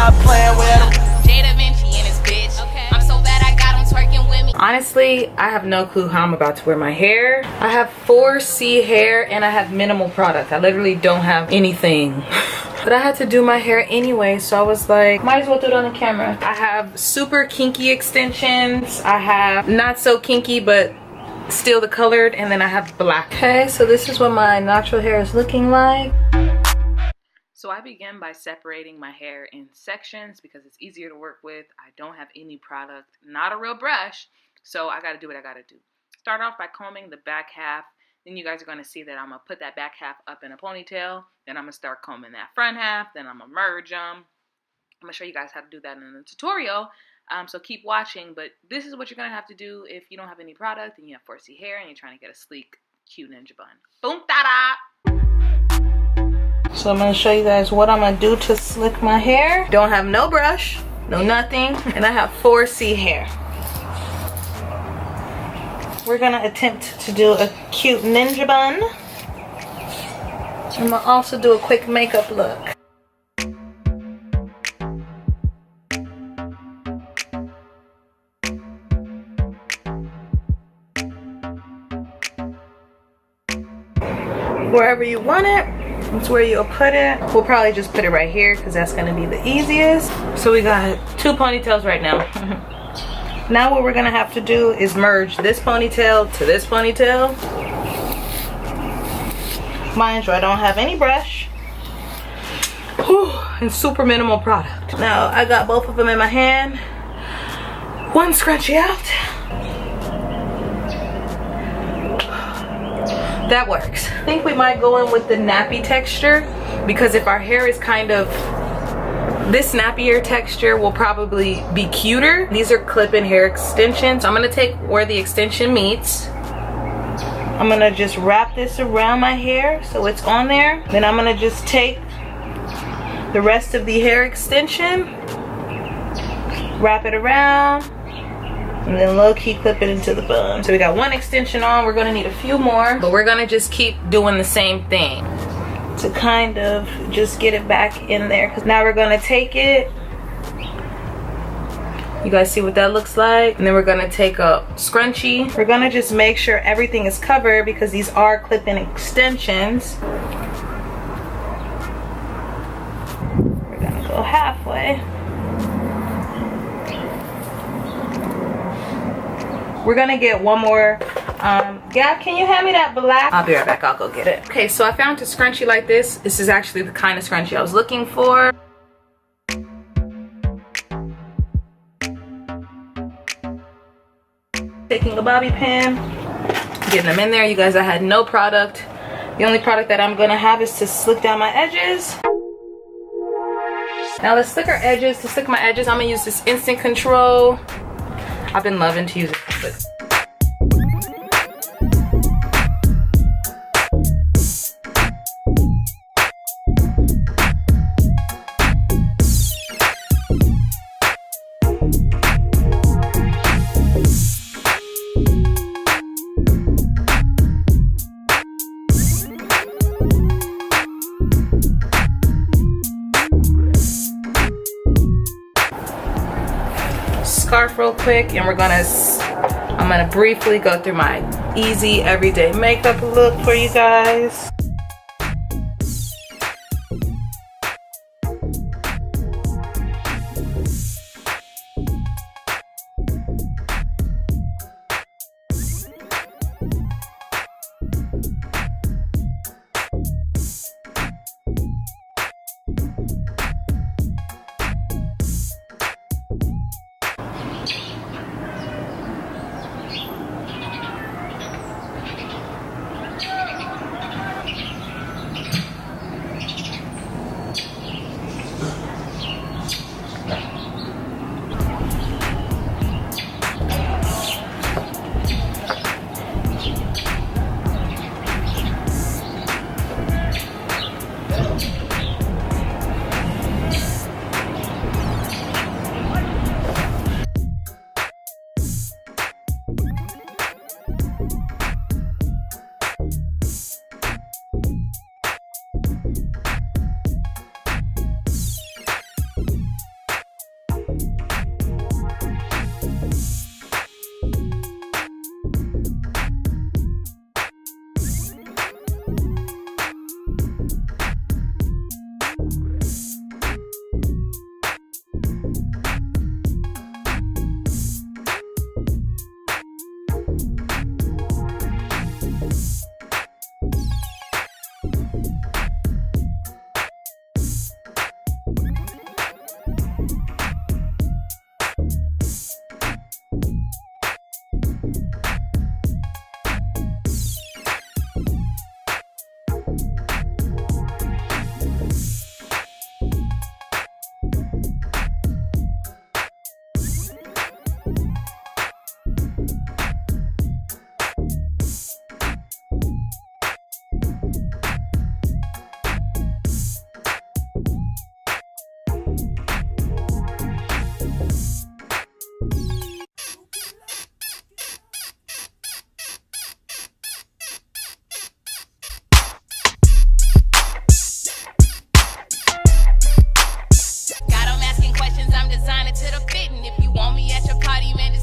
stop playing with him. BUN in his bitch. Okay. I'm so bad I got him twerking with me. Honestly, I have no clue how I'm about to wear my hair. I have 4C hair and I have minimal product. I literally don't have anything. But I had to do my hair anyway, so I was like, might as well do it on the camera. I have super kinky extensions. I have not so kinky, but still the colored, and then I have black. Okay, so this is what my natural hair is looking like. So I begin by separating my hair in sections because it's easier to work with. I don't have any product, not a real brush, so I gotta do what I gotta do. Start off by combing the back half. Then you guys are gonna see that I'm gonna put that back half up in a ponytail. Then I'm gonna start combing that front half. Then I'm gonna merge them. I'm gonna show you guys how to do that in the tutorial. So keep watching, but this is what you're gonna have to do if you don't have any product and you have 4C hair and you're trying to get a sleek, cute ninja bun. Boom, ta-da! So I'm gonna show you guys what I'm gonna do to slick my hair. Don't have no brush, no nothing, and I have 4C hair. We're gonna attempt to do a cute ninja bun. I'm gonna also do a quick makeup look. Wherever you want it, that's where you'll put it. We'll probably just put it right here because that's gonna be the easiest. So we got 2 ponytails right now. Now what we're gonna have to do is merge this ponytail to this ponytail. Mind you, I don't have any brush. Whew, and super minimal product. Now I got both of them in my hand. One scrunchie out. That works. I think we might go in with the nappy texture because if our hair is kind of this snappier texture will probably be cuter. These are clip-in hair extensions. I'm gonna take where the extension meets. I'm gonna just wrap this around my hair so it's on there. Then I'm gonna just take the rest of the hair extension, wrap it around, and then low-key clip it into the bun. So we got 1 extension on. We're gonna need a few more, but we're gonna just keep doing the same thing to kind of just get it back in there. Because now we're gonna take it. You guys see what that looks like? And then we're gonna take a scrunchie. We're gonna just make sure everything is covered because these are clip-in extensions. We're gonna go halfway. We're gonna get one more. Gab, can you hand me that black? I'll be right back, I'll go get it. Okay, so I found a scrunchie like this. This is actually the kind of scrunchie I was looking for. Taking a bobby pin, getting them in there. You guys, I had no product. The only product that I'm gonna have is to slick down my edges. Now let's slick our edges. To slick my edges, I'm gonna use this Instant Control. I've been loving to use it. Scarf real quick, and I'm gonna briefly go through my easy everyday makeup look for you guys. designer to the fitting. If you want me at your party, man, just